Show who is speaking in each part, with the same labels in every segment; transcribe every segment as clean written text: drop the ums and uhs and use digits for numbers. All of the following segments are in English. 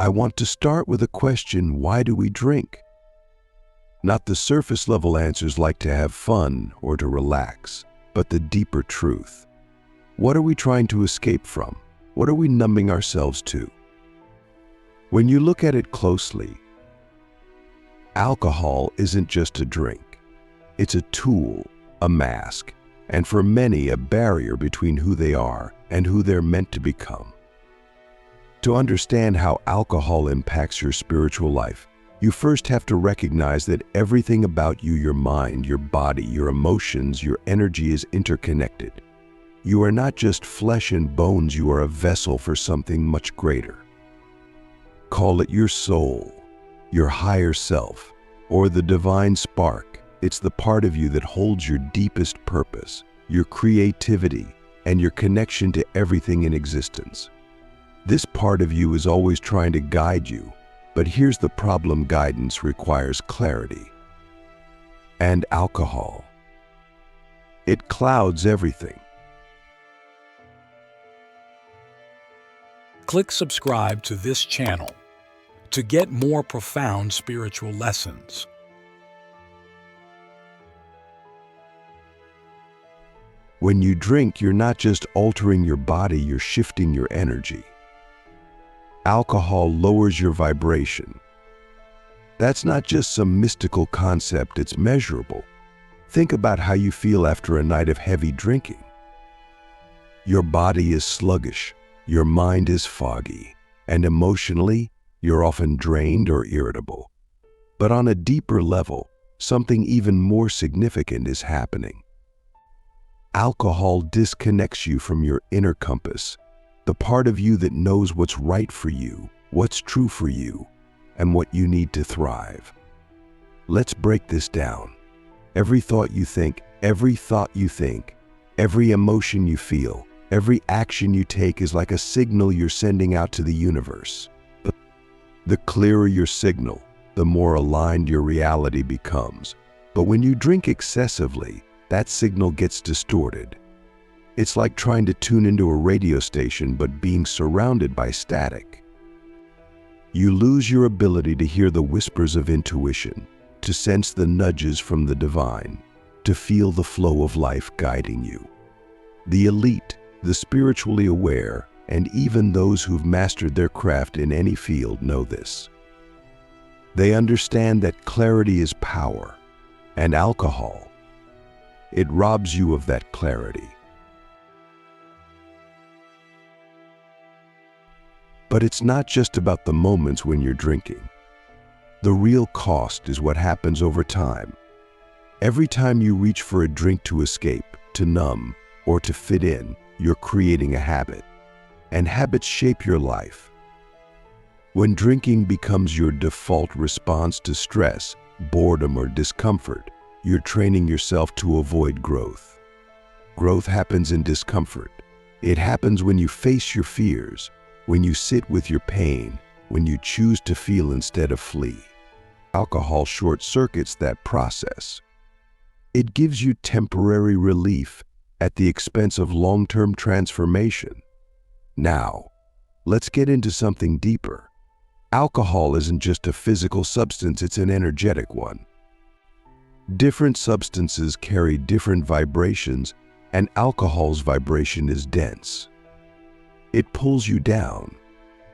Speaker 1: I want to start with a question: why do we drink? Not the surface level answers like to have fun or to relax, but the deeper truth. What are we trying to escape from? What are we numbing ourselves to? When you look at it closely, alcohol isn't just a drink. It's a tool, a mask, and for many a barrier between who they are and who they're meant to become. To understand how alcohol impacts your spiritual life, you first have to recognize that everything about you, your mind, your body, your emotions, your energy is interconnected. You are not just flesh and bones, you are a vessel for something much greater. Call it your soul, your higher self, or the divine spark. It's the part of you that holds your deepest purpose, your creativity, and your connection to everything in existence. This part of you is always trying to guide you, but here's the problem: guidance requires clarity. And alcohol, it clouds everything.
Speaker 2: Click subscribe to this channel to get more profound spiritual lessons.
Speaker 1: When you drink, you're not just altering your body, you're shifting your energy. Alcohol lowers your vibration. That's not just some mystical concept, it's measurable. Think about how you feel after a night of heavy drinking. Your body is sluggish, your mind is foggy, and emotionally, you're often drained or irritable. But on a deeper level, something even more significant is happening. Alcohol disconnects you from your inner compass, the part of you that knows what's right for you, what's true for you, and what you need to thrive. Let's break this down. Every thought you think, every emotion you feel, every action you take is like a signal you're sending out to the universe. The clearer your signal, the more aligned your reality becomes. But when you drink excessively, that signal gets distorted. It's like trying to tune into a radio station but being surrounded by static. You lose your ability to hear the whispers of intuition, to sense the nudges from the divine, to feel the flow of life guiding you. The elite, the spiritually aware, and even those who've mastered their craft in any field know this. They understand that clarity is power, and alcohol, it robs you of that clarity. But it's not just about the moments when you're drinking. The real cost is what happens over time. Every time you reach for a drink to escape, to numb, or to fit in, you're creating a habit. And habits shape your life. When drinking becomes your default response to stress, boredom, or discomfort, you're training yourself to avoid growth. Growth happens in discomfort. It happens when you face your fears, when you sit with your pain, when you choose to feel instead of flee. Alcohol short-circuits that process. It gives you temporary relief at the expense of long-term transformation. Now, let's get into something deeper. Alcohol isn't just a physical substance, it's an energetic one. Different substances carry different vibrations, and alcohol's vibration is dense. It pulls you down.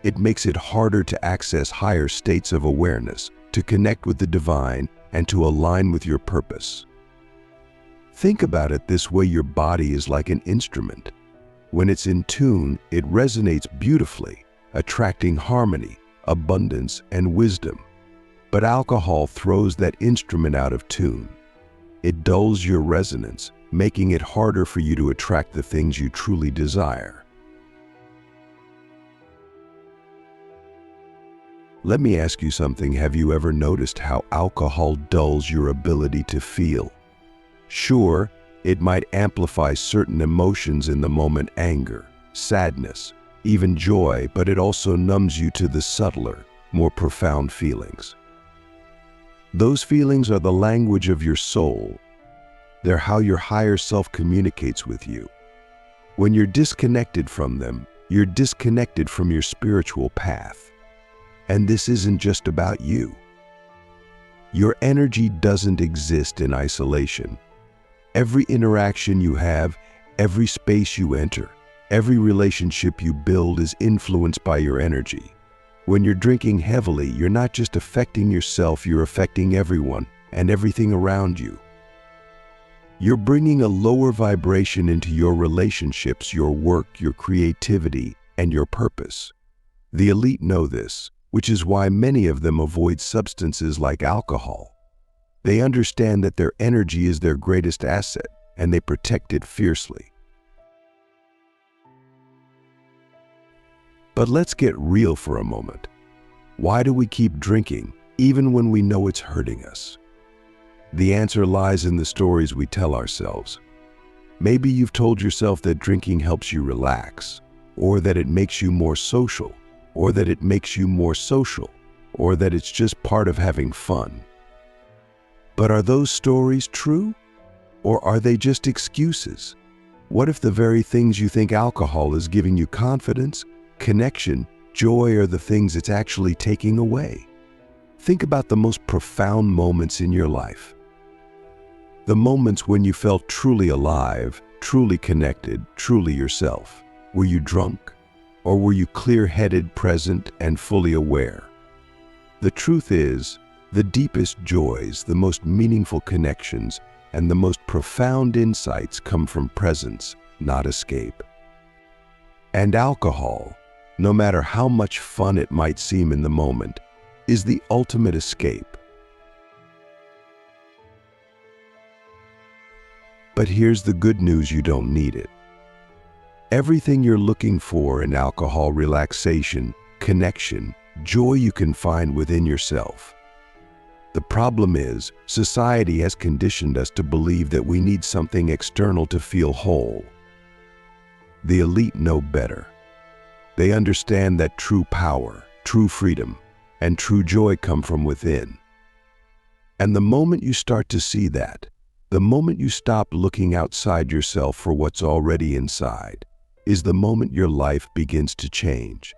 Speaker 1: It makes it harder to access higher states of awareness, to connect with the divine, and to align with your purpose. Think about it this way: your body is like an instrument. When it's in tune, it resonates beautifully, attracting harmony, abundance, and wisdom. But alcohol throws that instrument out of tune. It dulls your resonance, making it harder for you to attract the things you truly desire. Let me ask you something. Have you ever noticed how alcohol dulls your ability to feel? Sure, it might amplify certain emotions in the moment: anger, sadness, even joy, but it also numbs you to the subtler, more profound feelings. Those feelings are the language of your soul. They're how your higher self communicates with you. When you're disconnected from them, you're disconnected from your spiritual path. And this isn't just about you. Your energy doesn't exist in isolation. Every interaction you have, every space you enter, every relationship you build is influenced by your energy. When you're drinking heavily, you're not just affecting yourself, you're affecting everyone and everything around you. You're bringing a lower vibration into your relationships, your work, your creativity, and your purpose. The elite know this, which is why many of them avoid substances like alcohol. They understand that their energy is their greatest asset, and they protect it fiercely. But let's get real for a moment. Why do we keep drinking, even when we know it's hurting us? The answer lies in the stories we tell ourselves. Maybe you've told yourself that drinking helps you relax, or that it makes you more social, or that it makes you more social, or that it's just part of having fun. But are those stories true? Or are they just excuses? What if the very things you think alcohol is giving you confidence, connection, joy are the things it's actually taking away? Think about the most profound moments in your life. The moments when you felt truly alive, truly connected, truly yourself. Were you drunk? Or were you clear-headed, present, and fully aware? The truth is, the deepest joys, the most meaningful connections, and the most profound insights come from presence, not escape. And alcohol, no matter how much fun it might seem in the moment, is the ultimate escape. But here's the good news: you don't need it. Everything you're looking for in alcohol, relaxation, connection, joy, you can find within yourself. The problem is, society has conditioned us to believe that we need something external to feel whole. The elite know better. They understand that true power, true freedom, and true joy come from within. And the moment you start to see that, the moment you stop looking outside yourself for what's already inside, is the moment your life begins to change.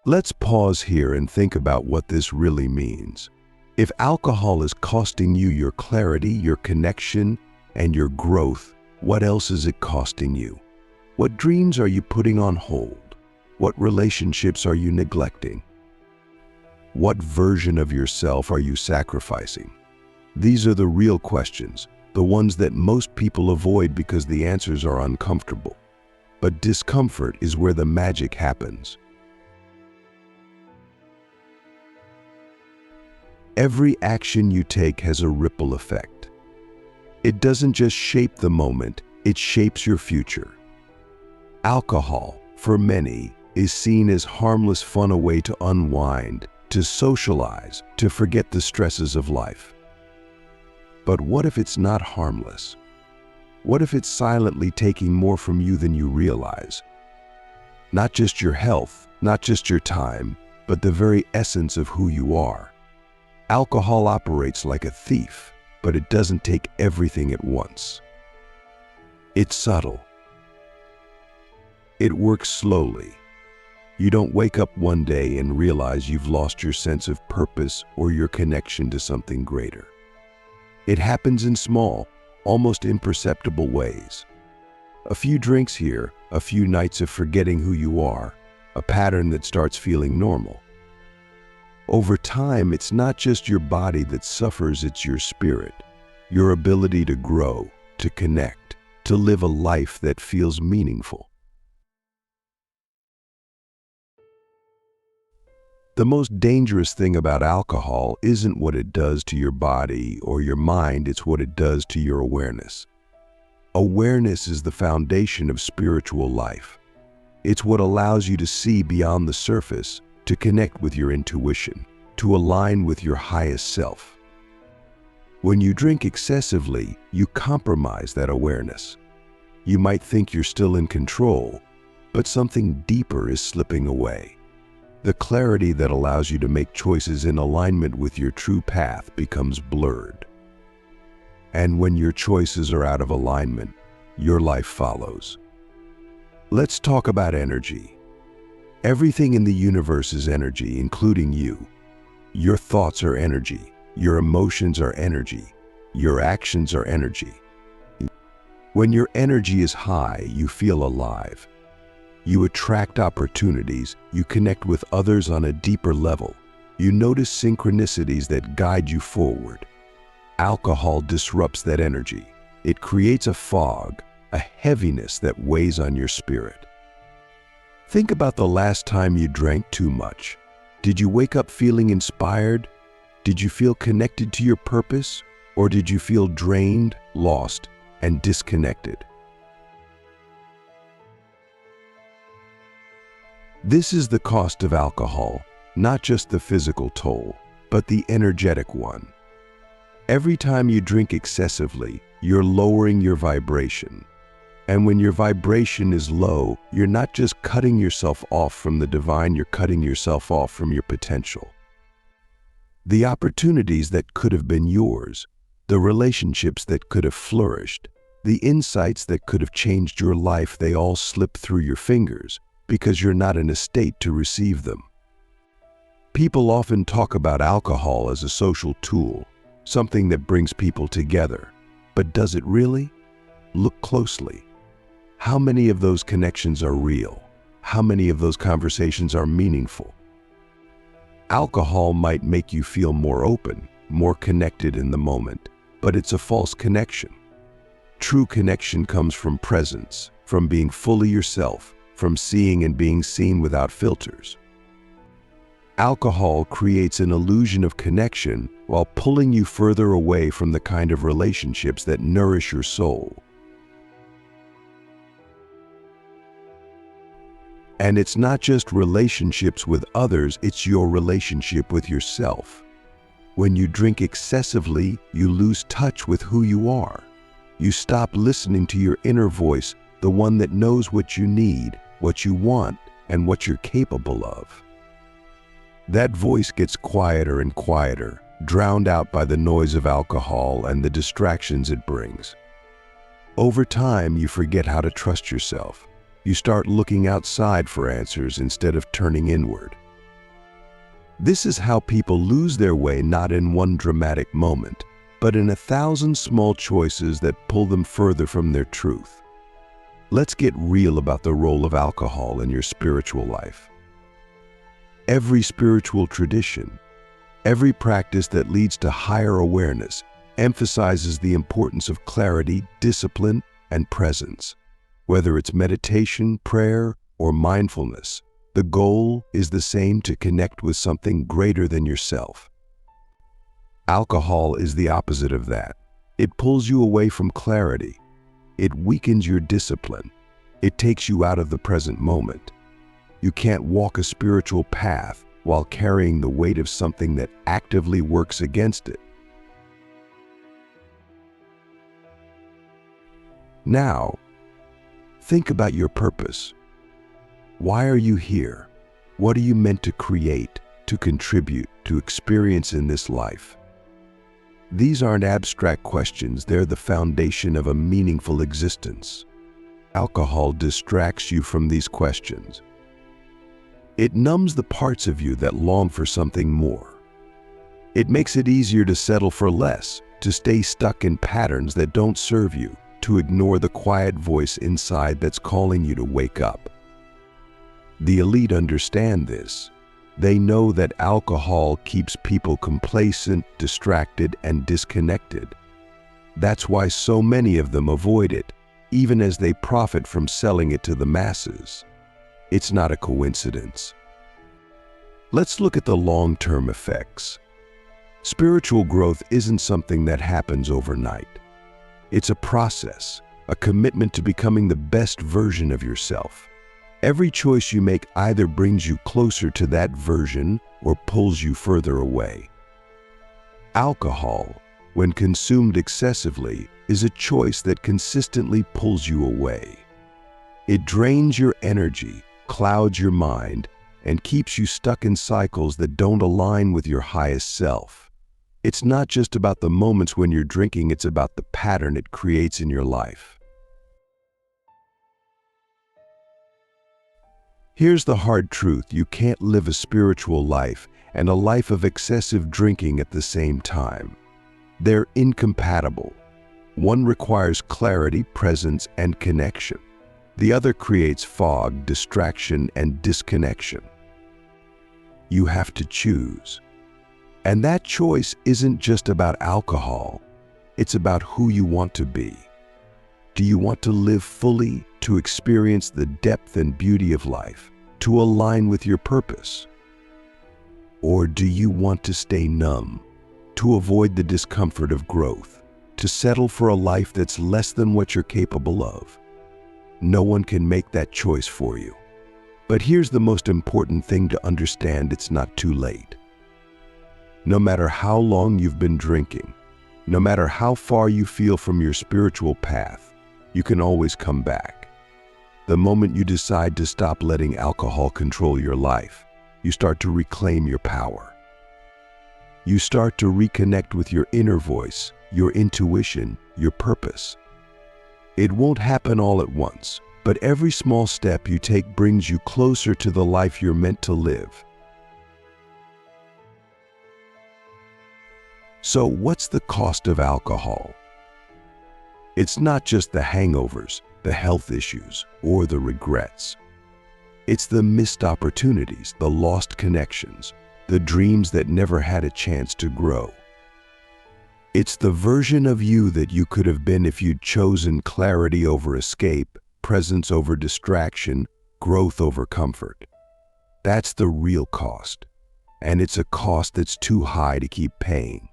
Speaker 1: Let's pause here and think about what this really means. If alcohol is costing you your clarity, your connection, and your growth, what else is it costing you? What dreams are you putting on hold? What relationships are you neglecting? What version of yourself are you sacrificing? These are the real questions, the ones that most people avoid because the answers are uncomfortable. But discomfort is where the magic happens. Every action you take has a ripple effect. It doesn't just shape the moment, it shapes your future. Alcohol, for many, is seen as harmless fun, a way to unwind, to socialize, to forget the stresses of life. But what if it's not harmless? What if it's silently taking more from you than you realize? Not just your health, not just your time, but the very essence of who you are. Alcohol operates like a thief, but it doesn't take everything at once. It's subtle. It works slowly. You don't wake up one day and realize you've lost your sense of purpose or your connection to something greater. It happens in small, almost imperceptible ways. A few drinks here, a few nights of forgetting who you are, a pattern that starts feeling normal. Over time, it's not just your body that suffers, it's your spirit, your ability to grow, to connect, to live a life that feels meaningful. The most dangerous thing about alcohol isn't what it does to your body or your mind, it's what it does to your awareness. Awareness is the foundation of spiritual life. It's what allows you to see beyond the surface, to connect with your intuition, to align with your highest self. When you drink excessively, you compromise that awareness. You might think you're still in control, but something deeper is slipping away. The clarity that allows you to make choices in alignment with your true path becomes blurred. And when your choices are out of alignment, your life follows. Let's talk about energy. Everything in the universe is energy, including you. Your thoughts are energy. Your emotions are energy. Your actions are energy. When your energy is high, you feel alive. You attract opportunities. You connect with others on a deeper level. You notice synchronicities that guide you forward. Alcohol disrupts that energy. It creates a fog, a heaviness that weighs on your spirit. Think about the last time you drank too much. Did you wake up feeling inspired? Did you feel connected to your purpose? Or did you feel drained, lost, and disconnected? This is the cost of alcohol, not just the physical toll, but the energetic one. Every time you drink excessively, you're lowering your vibration. And when your vibration is low, you're not just cutting yourself off from the divine, you're cutting yourself off from your potential. The opportunities that could have been yours, the relationships that could have flourished, the insights that could have changed your life, they all slip through your fingers because you're not in a state to receive them. People often talk about alcohol as a social tool, something that brings people together. But does it really? Look closely. How many of those connections are real? How many of those conversations are meaningful? Alcohol might make you feel more open, more connected in the moment, but it's a false connection. True connection comes from presence, from being fully yourself, from seeing and being seen without filters. Alcohol creates an illusion of connection while pulling you further away from the kind of relationships that nourish your soul. And it's not just relationships with others, it's your relationship with yourself. When you drink excessively, you lose touch with who you are. You stop listening to your inner voice, the one that knows what you need, what you want, and what you're capable of. That voice gets quieter and quieter, drowned out by the noise of alcohol and the distractions it brings. Over time, you forget how to trust yourself. You start looking outside for answers instead of turning inward. This is how people lose their way, not in one dramatic moment, but in 1,000 small choices that pull them further from their truth. Let's get real about the role of alcohol in your spiritual life. Every spiritual tradition, every practice that leads to higher awareness emphasizes the importance of clarity, discipline, and presence. Whether it's meditation, prayer, or mindfulness, the goal is the same: to connect with something greater than yourself. Alcohol is the opposite of that. It pulls you away from clarity. It weakens your discipline. It takes you out of the present moment. You can't walk a spiritual path while carrying the weight of something that actively works against it. Now, think about your purpose. Why are you here? What are you meant to create, to contribute, to experience in this life? These aren't abstract questions, they're the foundation of a meaningful existence. Alcohol distracts you from these questions. It numbs the parts of you that long for something more. It makes it easier to settle for less, to stay stuck in patterns that don't serve you, to ignore the quiet voice inside that's calling you to wake up. The elite understand this. They know that alcohol keeps people complacent, distracted, and disconnected. That's why so many of them avoid it, even as they profit from selling it to the masses. It's not a coincidence. Let's look at the long-term effects. Spiritual growth isn't something that happens overnight. It's a process, a commitment to becoming the best version of yourself. Every choice you make either brings you closer to that version or pulls you further away. Alcohol, when consumed excessively, is a choice that consistently pulls you away. It drains your energy, clouds your mind, and keeps you stuck in cycles that don't align with your highest self. It's not just about the moments when you're drinking, it's about the pattern it creates in your life. Here's the hard truth: you can't live a spiritual life and a life of excessive drinking at the same time. They're incompatible. One requires clarity, presence, and connection. The other creates fog, distraction, and disconnection. You have to choose. And that choice isn't just about alcohol. It's about who you want to be. Do you want to live fully, to experience the depth and beauty of life, to align with your purpose? Or do you want to stay numb, to avoid the discomfort of growth, to settle for a life that's less than what you're capable of? No one can make that choice for you. But here's the most important thing to understand: it's not too late. No matter how long you've been drinking, no matter how far you feel from your spiritual path, you can always come back. The moment you decide to stop letting alcohol control your life, you start to reclaim your power. You start to reconnect with your inner voice, your intuition, your purpose. It won't happen all at once, but every small step you take brings you closer to the life you're meant to live. So what's the cost of alcohol? It's not just the hangovers, the health issues, or the regrets. It's the missed opportunities, the lost connections, the dreams that never had a chance to grow. It's the version of you that you could have been if you'd chosen clarity over escape, presence over distraction, growth over comfort. That's the real cost, and it's a cost that's too high to keep paying.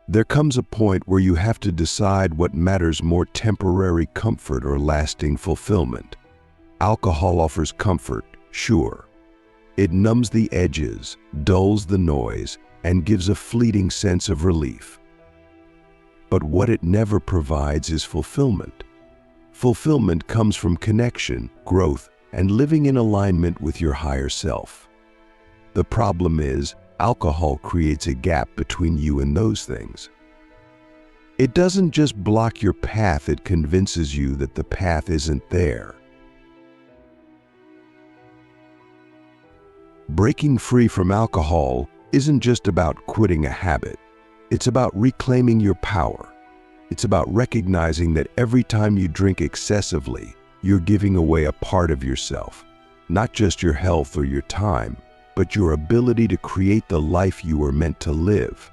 Speaker 1: There comes a point where you have to decide what matters more: temporary comfort or lasting fulfillment. Alcohol offers comfort, sure. It numbs the edges, dulls the noise, and gives a fleeting sense of relief. But what it never provides is fulfillment. Fulfillment comes from connection, growth, and living in alignment with your higher self. The problem is, alcohol creates a gap between you and those things. It doesn't just block your path, it convinces you that the path isn't there. Breaking free from alcohol isn't just about quitting a habit. It's about reclaiming your power. It's about recognizing that every time you drink excessively, you're giving away a part of yourself, not just your health or your time, but your ability to create the life you were meant to live.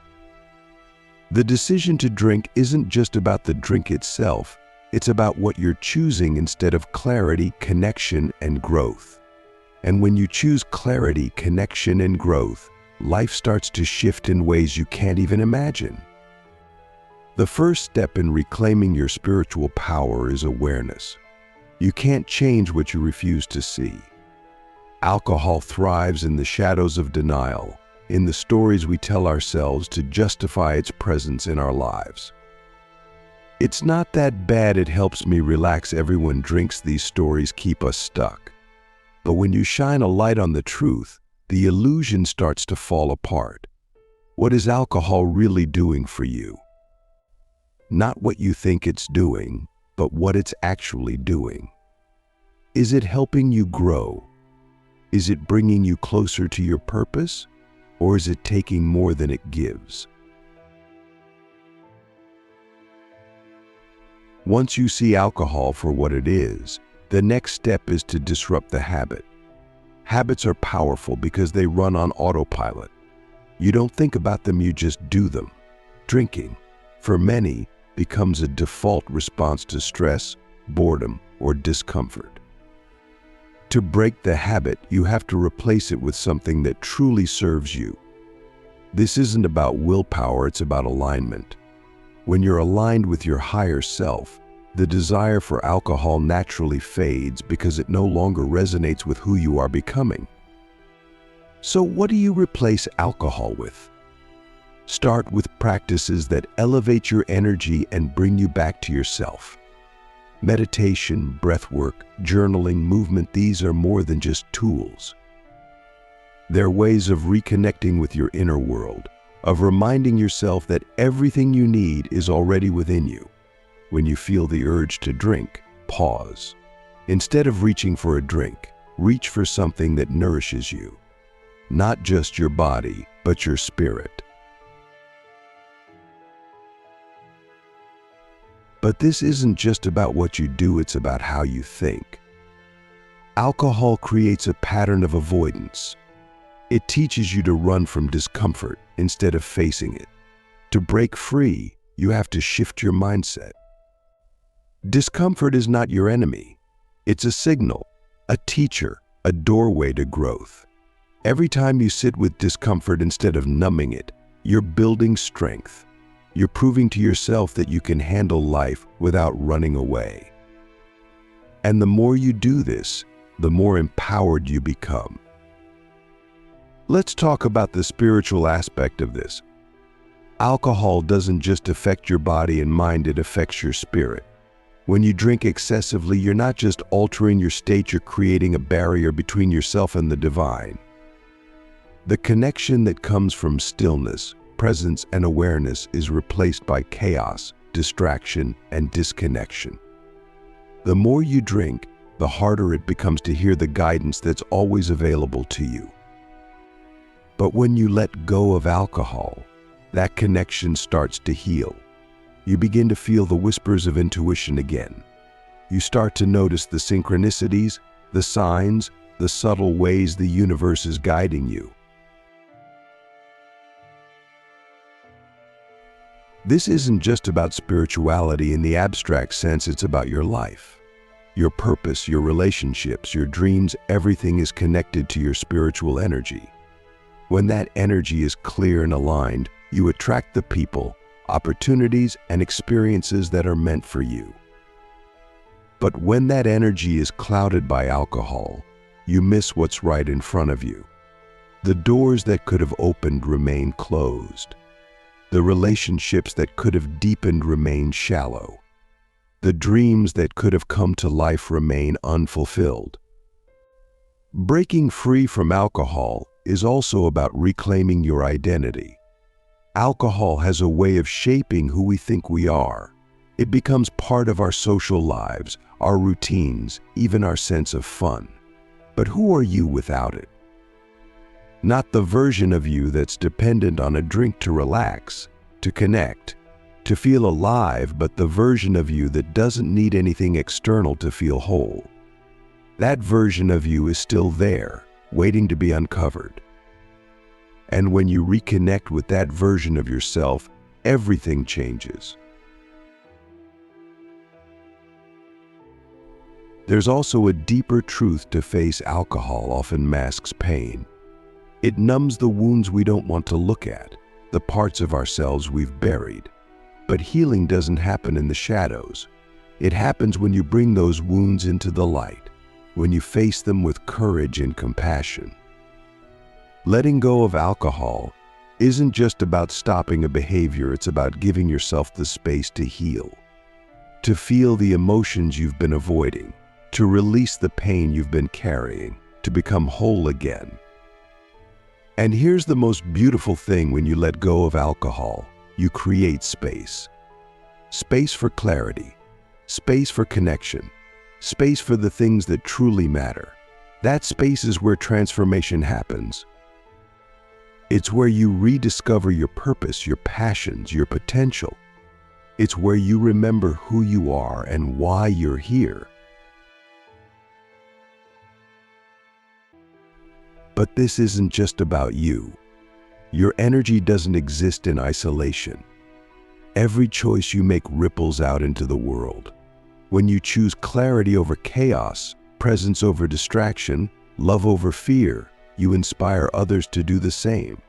Speaker 1: The decision to drink isn't just about the drink itself, it's about what you're choosing instead of clarity, connection, and growth. And when you choose clarity, connection, and growth, life starts to shift in ways you can't even imagine. The first step in reclaiming your spiritual power is awareness. You can't change what you refuse to see. Alcohol thrives in the shadows of denial, in the stories we tell ourselves to justify its presence in our lives. It's not that bad, it helps me relax. Everyone drinks. These stories keep us stuck. But when you shine a light on the truth, the illusion starts to fall apart. What is alcohol really doing for you? Not what you think it's doing, but what it's actually doing. Is it helping you grow? Is it bringing you closer to your purpose, or is it taking more than it gives? Once you see alcohol for what it is, the next step is to disrupt the habit. Habits are powerful because they run on autopilot. You don't think about them, you just do them. Drinking, for many, becomes a default response to stress, boredom, or discomfort. To break the habit, you have to replace it with something that truly serves you. This isn't about willpower, it's about alignment. When you're aligned with your higher self, the desire for alcohol naturally fades because it no longer resonates with who you are becoming. So what do you replace alcohol with? Start with practices that elevate your energy and bring you back to yourself. Meditation, breathwork, journaling, movement, these are more than just tools. They're ways of reconnecting with your inner world, of reminding yourself that everything you need is already within you. When you feel the urge to drink, pause. Instead of reaching for a drink, Reach for something that nourishes you, not just your body, but your spirit. But this isn't just about what you do, it's about how you think. Alcohol creates a pattern of avoidance. It teaches you to run from discomfort instead of facing it. To break free, you have to shift your mindset. Discomfort is not your enemy. It's a signal, a teacher, a doorway to growth. Every time you sit with discomfort instead of numbing it, you're building strength. You're proving to yourself that you can handle life without running away. And the more you do this, the more empowered you become. Let's talk about the spiritual aspect of this. Alcohol doesn't just affect your body and mind, it affects your spirit. When you drink excessively, you're not just altering your state, you're creating a barrier between yourself and the divine. The connection that comes from stillness, presence, and awareness is replaced by chaos, distraction, and disconnection. The more you drink, the harder it becomes to hear the guidance that's always available to you. But when you let go of alcohol, that connection starts to heal. You begin to feel the whispers of intuition again. You start to notice the synchronicities, the signs, the subtle ways the universe is guiding you. This isn't just about spirituality in the abstract sense, it's about your life. Your purpose, your relationships, your dreams, everything is connected to your spiritual energy. When that energy is clear and aligned, you attract the people, opportunities, and experiences that are meant for you. But when that energy is clouded by alcohol, you miss what's right in front of you. The doors that could have opened remain closed. The relationships that could have deepened remain shallow. The dreams that could have come to life remain unfulfilled. Breaking free from alcohol is also about reclaiming your identity. Alcohol has a way of shaping who we think we are. It becomes part of our social lives, our routines, even our sense of fun. But who are you without it? Not the version of you that's dependent on a drink to relax, to connect, to feel alive, but the version of you that doesn't need anything external to feel whole. That version of you is still there, waiting to be uncovered. And when you reconnect with that version of yourself, everything changes. There's also a deeper truth to face. Alcohol often masks pain. It numbs the wounds we don't want to look at, the parts of ourselves we've buried. But healing doesn't happen in the shadows. It happens when you bring those wounds into the light, when you face them with courage and compassion. Letting go of alcohol isn't just about stopping a behavior, it's about giving yourself the space to heal, to feel the emotions you've been avoiding, to release the pain you've been carrying, to become whole again. And here's the most beautiful thing: when you let go of alcohol, you create space. Space for clarity, space for connection, space for the things that truly matter. That space is where transformation happens. It's where you rediscover your purpose, your passions, your potential. It's where you remember who you are and why you're here. But this isn't just about you. Your energy doesn't exist in isolation. Every choice you make ripples out into the world. When you choose clarity over chaos, presence over distraction, love over fear, you inspire others to do the same.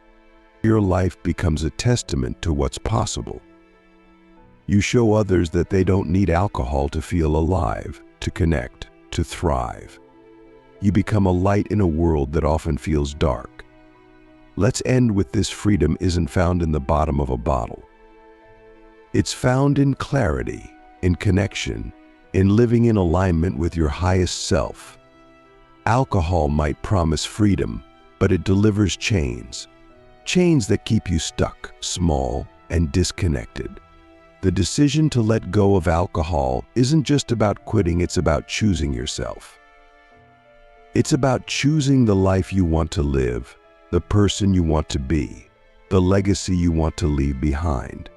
Speaker 1: Your life becomes a testament to what's possible. You show others that they don't need alcohol to feel alive, to connect, to thrive. You become a light in a world that often feels dark. Let's end with this: freedom isn't found in the bottom of a bottle. It's found in clarity, in connection, in living in alignment with your highest self. Alcohol might promise freedom, but it delivers chains. Chains that keep you stuck, small, and disconnected. The decision to let go of alcohol isn't just about quitting, it's about choosing yourself. It's about choosing the life you want to live, the person you want to be, the legacy you want to leave behind.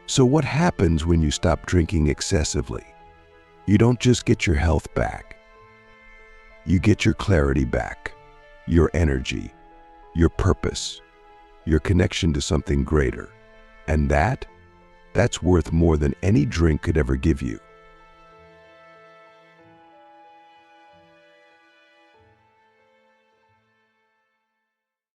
Speaker 1: So what happens when you stop drinking excessively? You don't just get your health back. You get your clarity back, your energy, your purpose, your connection to something greater. And that's worth more than any drink could ever give you.